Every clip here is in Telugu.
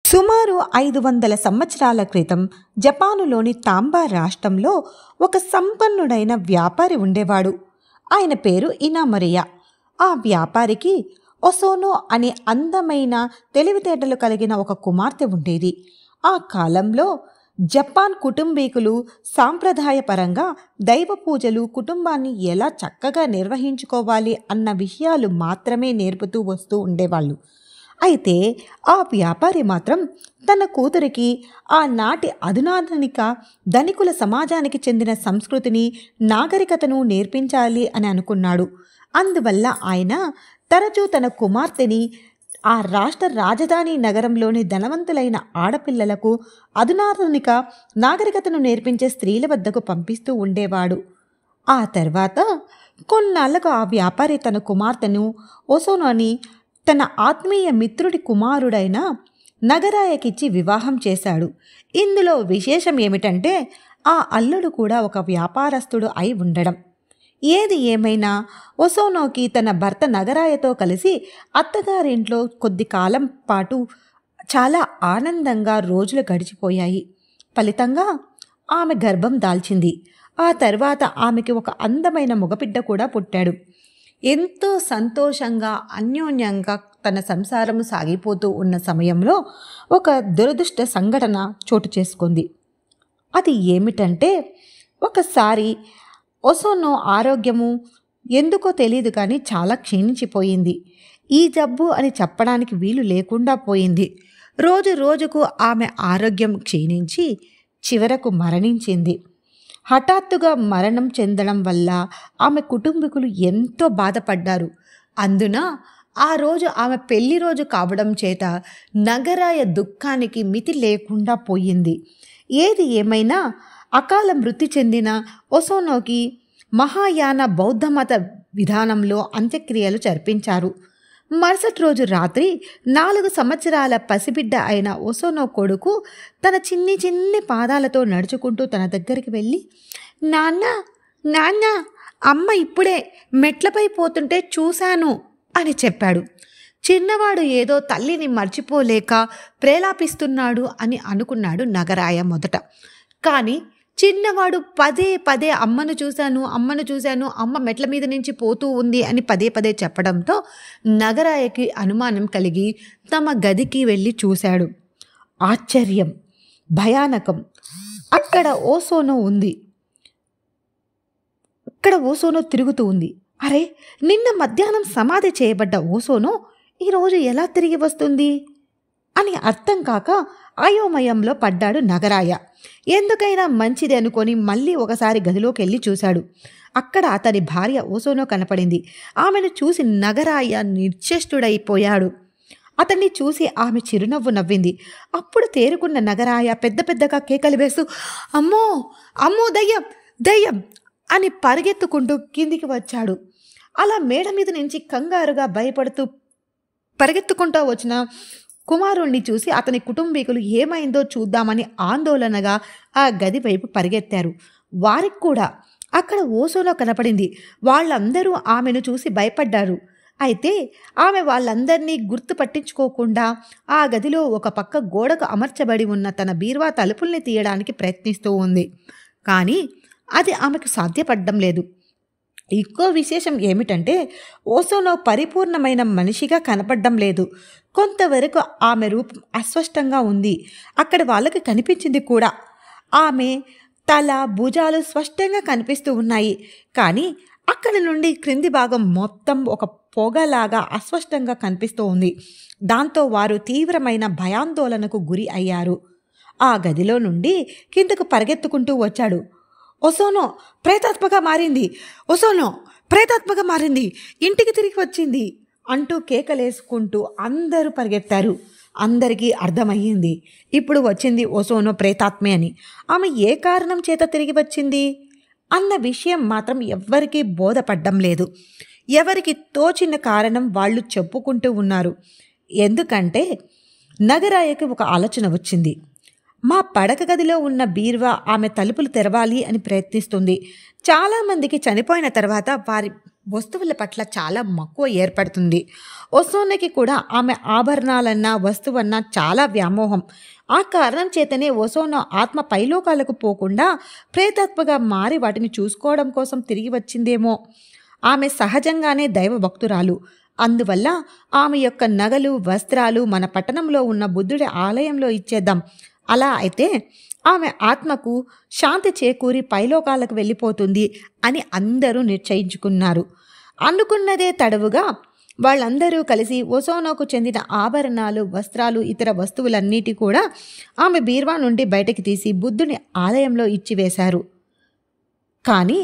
సుమారు 500 సంవత్సరాల క్రితం జపానులోని తాంబా రాష్ట్రంలో ఒక సంపన్నుడైన వ్యాపారి ఉండేవాడు. ఆయన పేరు ఇనామరియా. ఆ వ్యాపారికి ఒసోనో అనే అందమైన తెలివితేటలు కలిగిన ఒక కుమార్తె ఉండేది. ఆ కాలంలో జపాన్ కుటుంబీకులు సాంప్రదాయపరంగా దైవ పూజలు, కుటుంబాన్ని ఎలా చక్కగా నిర్వహించుకోవాలి అన్న విషయాలు మాత్రమే నేర్పుతూ వస్తూ ఉండేవాళ్ళు. అయితే ఆ వ్యాపారి మాత్రం తన కూతురికి ఆనాటి అధునాధునిక ధనికుల సమాజానికి చెందిన సంస్కృతిని, నాగరికతను నేర్పించాలి అని అనుకున్నాడు. అందువల్ల ఆయన తరచూ తన కుమార్తెని ఆ రాష్ట్ర రాజధాని నగరంలోని ధనవంతులైన ఆడపిల్లలకు అధునాధునిక నాగరికతను నేర్పించే స్త్రీల వద్దకు పంపిస్తూ ఉండేవాడు. ఆ తర్వాత కొన్నాళ్లకు ఆ వ్యాపారి తన కుమార్తెను ఒసోనోని తన ఆత్మీయ మిత్రుడి కుమారుడైన నగరాయకిచ్చి వివాహం చేశాడు. ఇందులో విశేషం ఏమిటంటే ఆ అల్లుడు కూడా ఒక వ్యాపారస్తుడు అయి ఉండడం. ఏది ఏమైనా ఒసోనోకి తన భర్త నగరాయతో కలిసి అత్తగారింట్లో కొద్ది కాలం పాటు చాలా ఆనందంగా రోజులు గడిచిపోయాయి. ఫలితంగా ఆమె గర్భం దాల్చింది. ఆ తర్వాత ఆమెకి ఒక అందమైన మగబిడ్డ కూడా పుట్టాడు. ఎంతో సంతోషంగా అన్యోన్యంగా తన సంసారం సాగిపోతూ ఉన్న సమయంలో ఒక దురదృష్ట సంఘటన చోటు చేసుకుంది. అది ఏమిటంటే ఒకసారి ఒసోనో ఆరోగ్యము ఎందుకో తెలియదు కానీ చాలా క్షీణించిపోయింది. ఈ జబ్బు అని చెప్పడానికి వీలు లేకుండా పోయింది. రోజు రోజుకు ఆమె ఆరోగ్యం క్షీణించి చివరకు మరణించింది. హఠాత్తుగా మరణం చెందడం వల్ల ఆమె కుటుంబీకులు ఎంతో బాధపడ్డారు. అందున ఆ రోజు ఆమె పెళ్లి రోజు కావడం చేత నగరాయ దుఃఖానికి మితి లేకుండా పోయింది. ఏది ఏమైనా అకాల మృతి చెందిన ఒసోనోకి మహాయాన బౌద్ధమత విధానంలో అంత్యక్రియలు జరిపించారు. మరుసటి రోజు రాత్రి 4 సంవత్సరాల పసిబిడ్డ అయిన ఒసోనో కొడుకు తన చిన్ని పాదాలతో నడుచుకుంటూ తన దగ్గరికి వెళ్ళి, నాన్న నాన్న, అమ్మ ఇప్పుడే మెట్లపై పోతుంటే చూశాను అని చెప్పాడు. చిన్నవాడు ఏదో తల్లిని మర్చిపోలేక ప్రేలాపిస్తున్నాడు అని అనుకున్నాడు నగరాయ మొదట. కానీ చిన్నవాడు పదే అమ్మను చూశాను, అమ్మ మెట్ల మీద నుంచి పోతూ ఉంది అని పదే చెప్పడంతో నగరాయకి అనుమానం కలిగి తమ గదికి వెళ్ళి చూశాడు. ఆశ్చర్యం, భయానకం! అక్కడ ఓసోనో ఉంది. ఓసోనో తిరుగుతూ ఉంది. అరే, నిన్న మధ్యాహ్నం సమాధి చేయబడ్డ ఓసోనో ఈరోజు ఎలా తిరిగి వస్తుంది అని అర్థం కాక అయోమయంలో పడ్డాడు నగరాయ. ఎందుకైనా మంచిది అనుకొని మళ్ళీ ఒకసారి గదిలోకి వెళ్ళి చూశాడు. అక్కడ అతని భార్య ఓసోనో కనపడింది. ఆమెను చూసి నగరాయ నిశ్చేష్టుడైపోయాడు. అతన్ని చూసి ఆమె చిరునవ్వు నవ్వింది. అప్పుడు తేరుకున్న నగరాయ పెద్దగా కేకలు వేస్తూ, అమ్మో అమ్మో, దయ్యం దయ్యం అని పరిగెత్తుకుంటూ కిందికి వచ్చాడు. అలా మేడ మీద నుంచి కంగారుగా భయపడుతూ పరిగెత్తుకుంటూ వచ్చిన కుమారుణ్ణి చూసి అతని కుటుంబీకులు ఏమైందో చూద్దామని ఆందోళనగా ఆ గది వైపు పరిగెత్తారు. వారికి కూడా అక్కడ ఓసోనో కనపడింది. వాళ్ళందరూ ఆమెను చూసి భయపడ్డారు. అయితే ఆమె వాళ్ళందరినీ పట్టించుకోకుండా ఆ గదిలో ఒక పక్క గోడకు అమర్చబడి ఉన్న తన బీరువా తలుపుల్ని తీయడానికి ప్రయత్నిస్తూ ఉంది. కానీ అది ఆమెకు సాధ్యపడడం లేదు. ఇంకో విశేషం ఏమిటంటే ఓసోనో పరిపూర్ణమైన మనిషిగా కనపడడం లేదు. కొంతవరకు ఆమె రూపం అస్పష్టంగా ఉంది. అక్కడ వాళ్ళకి కనిపించింది కూడా. ఆమె తల, భుజాలు స్పష్టంగా కనిపిస్తూ ఉన్నాయి. కానీ అక్కడి నుండి క్రింది భాగం మొత్తం ఒక పొగలాగా అస్పష్టంగా కనిపిస్తూ ఉంది. దాంతో వారు తీవ్రమైన భయాందోళనకు గురి అయ్యారు. ఆ గదిలో నుండి కిందకు పరిగెత్తుకుంటూ వచ్చాడు. ఒసోనో ప్రేతాత్మగా మారింది, ఒసోనో ప్రేతాత్మగా మారింది, ఇంటికి తిరిగి వచ్చింది అంటూ కేకలేసుకుంటూ అందరూ పరిగెత్తారు. అందరికీ అర్థమయ్యింది ఇప్పుడు వచ్చింది ఒసోనో ప్రేతాత్మే అని. ఆమె ఏ కారణం చేత తిరిగి వచ్చింది అన్న విషయం మాత్రం ఎవ్వరికీ బోధపడ్డం లేదు. ఎవరికి తోచిన కారణం వాళ్ళు చెప్పుకుంటూ ఉన్నారు. ఎందుకంటే నగరాయకి ఒక ఆలోచన వచ్చింది. మా పడక గదిలో ఉన్న బీరువా ఆమె తలుపులు తెరవాలి అని ప్రయత్నిస్తుంది. చాలామందికి చనిపోయిన తర్వాత వారి వస్తువుల పట్ల చాలా మక్కువ ఏర్పడుతుంది. ఒసోనకి కూడా ఆమె ఆభరణాలన్నా వస్తువన్నా చాలా వ్యామోహం. ఆ కారణం చేతనే ఒసోనో ఆత్మ పైలోకాలకు పోకుండా ప్రేతాత్మగా మారి వాటిని చూసుకోవడం కోసం తిరిగి వచ్చిందేమో. ఆమె సహజంగానే దైవభక్తురాలు. అందువల్ల ఆమె యొక్క నగలు వస్త్రాలు మన పట్టణంలో ఉన్న బుద్ధుడి ఆలయంలో ఇచ్చేద్దాం. అలా అయితే ఆమె ఆత్మకు శాంతి చేకూరి పైలోకాలకు వెళ్ళిపోతుంది అని అందరూ నిశ్చయించుకున్నారు. అనుకున్నదే తడవుగా వాళ్ళందరూ కలిసి ఒసోనోకు చెందిన ఆభరణాలు వస్త్రాలు ఇతర వస్తువులన్నిటి కూడా ఆమె బీర్వా నుండి బయటకి తీసి బుద్ధుని ఆలయంలో ఇచ్చివేశారు. కానీ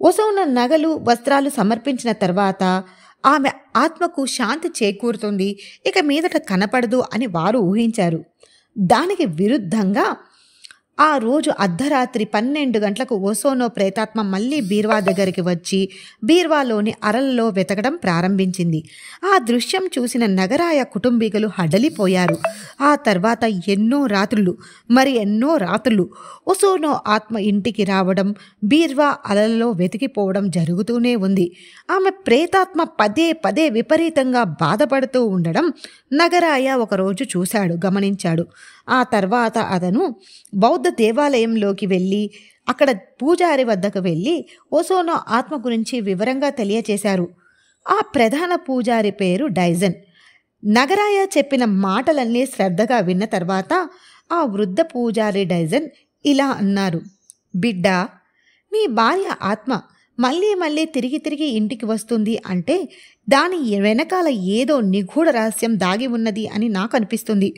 ఒసోనో నగలు వస్త్రాలు సమర్పించిన తర్వాత ఆమె ఆత్మకు శాంతి చేకూరుతుంది, ఇక మీదట కనపడదు అని వారు ఊహించారు. దానికి విరుద్ధంగా ఆ రోజు అర్ధరాత్రి 12 గంటలకు ఒసోనో ప్రేతాత్మ మళ్ళీ బీర్వా దగ్గరికి వచ్చి బీర్వాలోని అరలలో వెతకడం ప్రారంభించింది. ఆ దృశ్యం చూసిన నగరాయ కుటుంబీకులు హడలిపోయారు. ఆ తర్వాత ఎన్నో రాత్రులు ఒసోనో ఆత్మ ఇంటికి రావడం, బీర్వా అలలలో వెతికిపోవడం జరుగుతూనే ఉంది. ఆమె ప్రేతాత్మ పదే పదే విపరీతంగా బాధపడుతూ ఉండడం నగరాయ ఒకరోజు గమనించాడు. ఆ తర్వాత అతను బౌద్ధ దేవాలయంలోకి వెళ్ళి అక్కడ పూజారి వద్దకు వెళ్ళి ఒసోనో ఆత్మ గురించి వివరంగా తెలియచేశారు. ఆ ప్రధాన పూజారి పేరు డైజన్. నగరాయ చెప్పిన మాటలన్నీ శ్రద్ధగా విన్న తర్వాత ఆ వృద్ధ పూజారి డైజన్ ఇలా అన్నారు: బిడ్డా, నీ భార్య ఆత్మ మళ్ళీ మళ్ళీ తిరిగి ఇంటికి వస్తుంది అంటే దాని వెనకాల ఏదో నిగూఢ రహస్యం దాగి ఉన్నది అని నాకు అనిపిస్తుంది.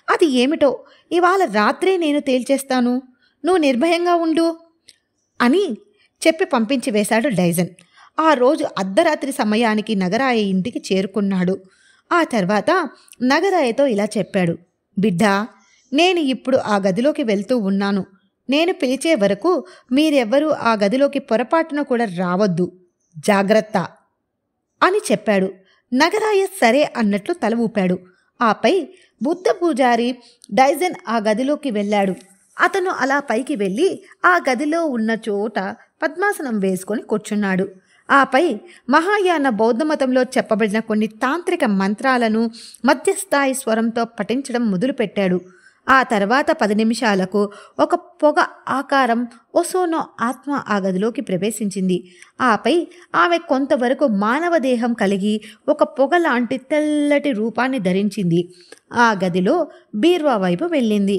అది ఏమిటో ఇవాళ రాత్రే నేను తేల్చేస్తాను, నువ్వు నిర్భయంగా ఉండు అని చెప్పి పంపించి వేశాడు డైజన్. ఆ రోజు అర్ధరాత్రి సమయానికి నగరాయ ఇంటికి చేరుకున్నాడు. ఆ తర్వాత నగరాయతో ఇలా చెప్పాడు: బిడ్డా, నేను ఇప్పుడు ఆ గదిలోకి వెళ్తూ ఉన్నాను. నేను పిలిచే వరకు మీరెవ్వరూ ఆ గదిలోకి పొరపాటున కూడా రావద్దు, జాగ్రత్త అని చెప్పాడు. నగరాయ సరే అన్నట్లు తల ఊపాడు. ఆపై బుద్ధ పూజారి డైజన్ ఆ గదిలోకి వెళ్ళాడు. అతను అలా పైకి వెళ్ళి ఆ గదిలో ఉన్న చోట పద్మాసనం వేసుకొని కూర్చున్నాడు. ఆపై మహాయాన బౌద్ధమతంలో చెప్పబడిన కొన్ని తాంత్రిక మంత్రాలను మధ్యస్థాయి స్వరంతో పఠించడం మొదలుపెట్టాడు. ఆ తర్వాత 10 నిమిషాలకు ఒక పొగ ఆకారం ఒసోనో ఆత్మ ఆ గదిలోకి ప్రవేశించింది. ఆపై ఆమె కొంతవరకు మానవ దేహం కలిగి ఒక పొగ లాంటి తెల్లటి రూపాన్ని ధరించింది. ఆ గదిలో బీర్వా వైపు వెళ్ళింది.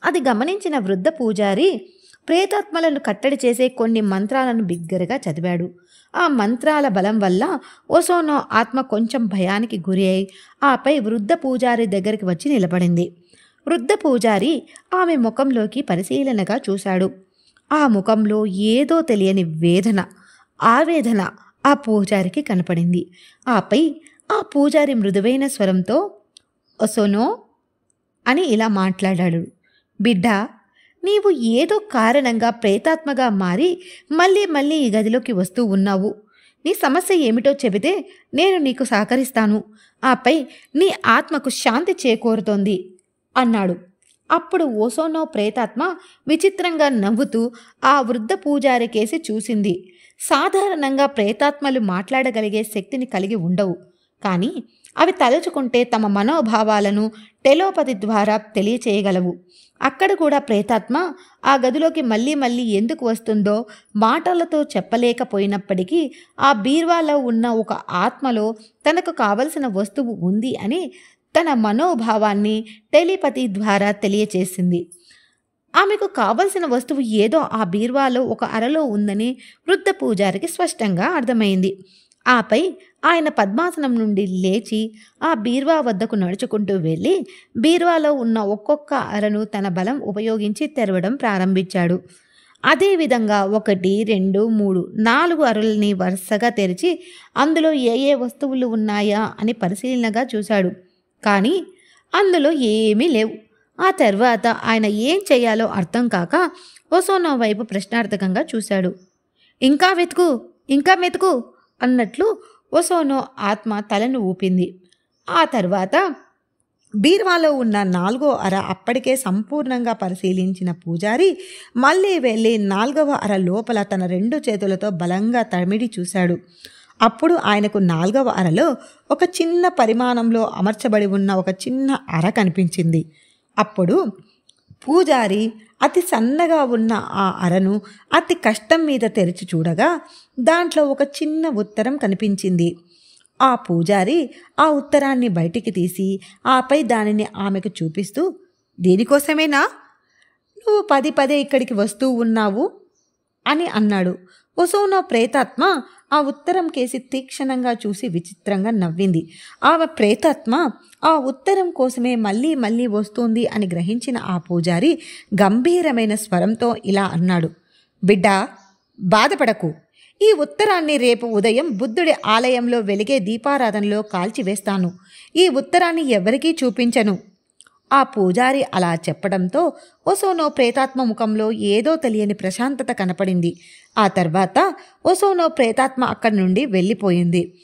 అది గమనించిన వృద్ధ పూజారి ప్రేతాత్మలను కట్టడి చేసే కొన్ని మంత్రాలను బిగ్గరగా చదివాడు. ఆ మంత్రాల బలం వల్ల ఒసోనో ఆత్మ కొంచెం భయానికి గురి అయి ఆపై వృద్ధ పూజారి దగ్గరికి వచ్చి నిలబడింది. వృద్ధ పూజారి ఆమె ముఖంలోకి పరిశీలనగా చూశాడు. ఆ ముఖంలో ఏదో తెలియని ఆవేదన ఆ పూజారికి కనపడింది. ఆపై ఆ పూజారి మృదువైన స్వరంతో ఒసోనో అని ఇలా మాట్లాడాడు: బిడ్డా, నీవు ఏదో కారణంగా ప్రేతాత్మగా మారి మళ్ళీ ఈ గదిలోకి వస్తూ ఉన్నావు. నీ సమస్య ఏమిటో చెబితే నేను నీకు సహకరిస్తాను. ఆపై నీ ఆత్మకు శాంతి చేకూరుతోంది అన్నాడు. అప్పుడు ఒసోనో ప్రేతాత్మ విచిత్రంగా నవ్వుతూ ఆ వృద్ధ పూజారి కేసి చూసింది. సాధారణంగా ప్రేతాత్మలు మాట్లాడగలిగే శక్తిని కలిగి ఉండవు, కానీ అవి తలుచుకుంటే తమ మనోభావాలను టెలోపతి ద్వారా తెలియచేయగలవు. అక్కడ కూడా ప్రేతాత్మ ఆ గదిలోకి మళ్ళీ ఎందుకు వస్తుందో మాటలతో చెప్పలేకపోయినప్పటికీ ఆ బీర్వాలో ఉన్న ఒక ఆత్మలో తనకు కావలసిన వస్తువు ఉంది అని తన మనోభావాన్ని టెలిపతి ద్వారా తెలియచేసింది. ఆమెకు కావలసిన వస్తువు ఏదో ఆ బీర్వాలో ఒక అరలో ఉందని వృద్ధ పూజారికి స్పష్టంగా అర్థమైంది. ఆపై ఆయన పద్మాసనం నుండి లేచి ఆ బీర్వా వద్దకు నడుచుకుంటూ వెళ్ళి బీర్వాలో ఉన్న ఒక్కొక్క అరను తన బలం ఉపయోగించి తెరవడం ప్రారంభించాడు. అదేవిధంగా 1, 2, 3, 4 అరలని వరుసగా తెరిచి అందులో ఏ వస్తువులు ఉన్నాయా అని పరిశీలనగా చూశాడు. కానీ అందులో ఏమీ లేవు. ఆ తర్వాత ఆయన ఏం చేయాలో అర్థం కాక ఒసోనో వైపు ప్రశ్నార్థకంగా చూశాడు. ఇంకా వెతుకు అన్నట్లు ఒసోనో ఆత్మ తలను ఊపింది. ఆ తర్వాత బీర్వాలో ఉన్న 4వ అర అప్పటికే సంపూర్ణంగా పరిశీలించిన పూజారి మళ్ళీ వెళ్ళి 4వ అర లోపల తన 2 చేతులతో బలంగా తమిడి చూశాడు. అప్పుడు ఆయనకు 4వ అరలో ఒక చిన్న పరిమాణంలో అమర్చబడి ఉన్న ఒక చిన్న అర కనిపించింది. అప్పుడు పూజారి అతి సన్నగా ఉన్న ఆ అరను అతి కష్టం మీద తెరిచి చూడగా దాంట్లో ఒక చిన్న ఉత్తరం కనిపించింది. ఆ పూజారి ఆ ఉత్తరాన్ని బయటికి తీసి ఆపై దానిని ఆమెకు చూపిస్తూ, "దీనికోసమేనా నువ్వు పదే పదే ఇక్కడికి వస్తూ ఉన్నావు?" అని అన్నాడు. ఒసోనో ప్రేతాత్మ ఆ ఉత్తరం కేసి తీక్షణంగా చూసి విచిత్రంగా నవ్వింది. ఆమె ప్రేతాత్మ ఆ ఉత్తరం కోసమే మళ్ళీ మళ్ళీ వస్తుంది అని గ్రహించిన ఆ పూజారి గంభీరమైన స్వరంతో ఇలా అన్నాడు, "బిడ్డా, బాధపడకు. ఈ ఉత్తరాన్ని రేపు ఉదయం బుద్ధుడి ఆలయంలో వెలిగే దీపారాధనలో కాల్చివేస్తాను. ఈ ఉత్తరాన్ని ఎవరికీ చూపించను." ఆ పూజారి అలా చెప్పడంతో ఒసోనో ప్రేతాత్మ ముఖంలో ఏదో తెలియని ప్రశాంతత కనపడింది. ఆ తర్వాత ఒసోనో ప్రేతాత్మ అక్కడి నుండి వెళ్ళిపోయింది.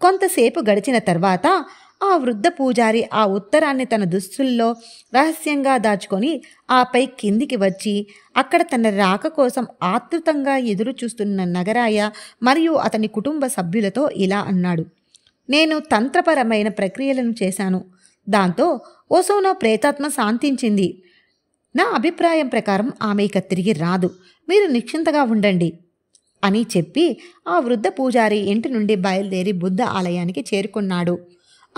కొంతసేపు గడిచిన తర్వాత ఆ వృద్ధ పూజారి ఆ ఉత్తరాన్ని తన దుస్తుల్లో రహస్యంగా దాచుకొని ఆపై కిందికి వచ్చి అక్కడ తన రాక కోసం ఆతృతంగా ఎదురు చూస్తున్న నగరాయ మరియు అతని కుటుంబ సభ్యులతో ఇలా అన్నాడు, "నేను తంత్రపరమైన ప్రక్రియలను చేశాను. దాంతో ఒసోనో ప్రేతాత్మ శాంతించింది. నా అభిప్రాయం ప్రకారం ఆమె ఇక తిరిగి రాదు. మీరు నిశ్చింతగా ఉండండి" అని చెప్పి ఆ వృద్ధ పూజారి ఇంటి నుండి బయలుదేరి బుద్ధ ఆలయానికి చేరుకున్నాడు.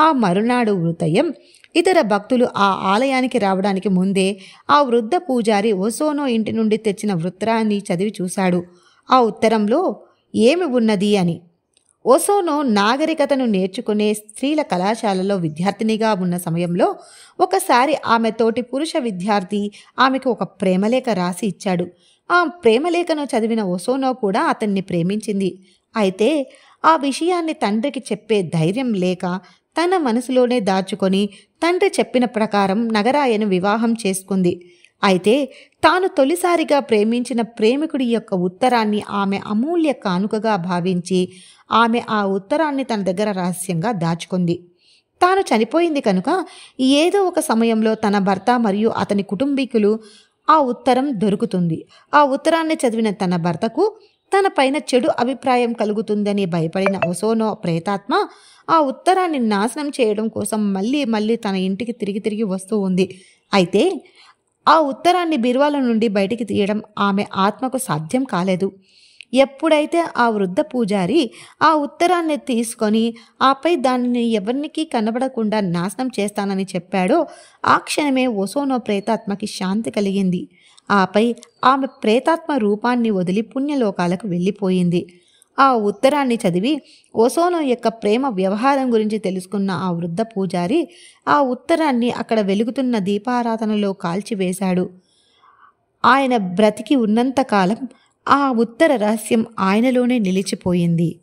ఆ మరునాడు ఉదయం ఇతర భక్తులు ఆ ఆలయానికి రావడానికి ముందే ఆ వృద్ధ పూజారి ఒసోనో ఇంటి నుండి తెచ్చిన ఉత్తరాన్ని చదివి చూశాడు. ఆ ఉత్తరంలో ఏమి ఉన్నది అని. ఒసోనో నాగరికతను నేర్చుకునే స్త్రీల కళాశాలలో విద్యార్థినిగా ఉన్న సమయంలో ఒకసారి ఆమె తోటి పురుష విద్యార్థి ఆమెకు ఒక ప్రేమలేఖ రాసి ఇచ్చాడు. ఆ ప్రేమలేఖను చదివిన ఒసోనో కూడా అతన్ని ప్రేమించింది. అయితే ఆ విషయాన్ని తండ్రికి చెప్పే ధైర్యం లేక తన మనసులోనే దాచుకొని తండ్రి చెప్పిన ప్రకారం నగరాయను వివాహం చేసుకుంది. అయితే తాను తొలిసారిగా ప్రేమించిన ప్రేమికుడి యొక్క ఉత్తరాన్ని ఆమె అమూల్య కానుకగా భావించి ఆమె ఆ ఉత్తరాన్ని తన దగ్గర రహస్యంగా దాచుకుంది. తాను చనిపోయింది కనుక ఏదో ఒక సమయంలో తన భర్త మరియు అతని కుటుంబీకులు ఆ ఉత్తరం దొరుకుతుంది. ఆ ఉత్తరాన్ని చదివిన తన భర్తకు తన పైన చెడు అభిప్రాయం కలుగుతుందని భయపడిన ఒసోనో ప్రేతాత్మ ఆ ఉత్తరాన్ని నాశనం చేయడం కోసం మళ్ళీ మళ్ళీ తన ఇంటికి తిరిగి వస్తూ ఉంది. అయితే ఆ ఉత్తరాన్ని బీరువాల నుండి బయటికి తీయడం ఆమె ఆత్మకు సాధ్యం కాలేదు. ఎప్పుడైతే ఆ వృద్ధ పూజారి ఆ ఉత్తరాన్ని తీసుకొని ఆపై దానిని ఎవరికి కనబడకుండా నాశనం చేస్తానని చెప్పాడో ఆ క్షణమే ఒసోనో ప్రేతాత్మకి శాంతి కలిగింది. ఆపై ఆమె ప్రేతాత్మ రూపాన్ని వదిలి పుణ్యలోకాలకు వెళ్ళిపోయింది. ఆ ఉత్తరాన్ని చదివి ఒసోనో యొక్క ప్రేమ వ్యవహారం గురించి తెలుసుకున్న ఆ వృద్ధ పూజారి ఆ ఉత్తరాన్ని అక్కడ వెలుగుతున్న దీపారాధనలో కాల్చివేశాడు. ఆయన బ్రతికి ఉన్నంతకాలం ఆ ఉత్తర రహస్యం ఆయనలోనే నిలిచిపోయింది.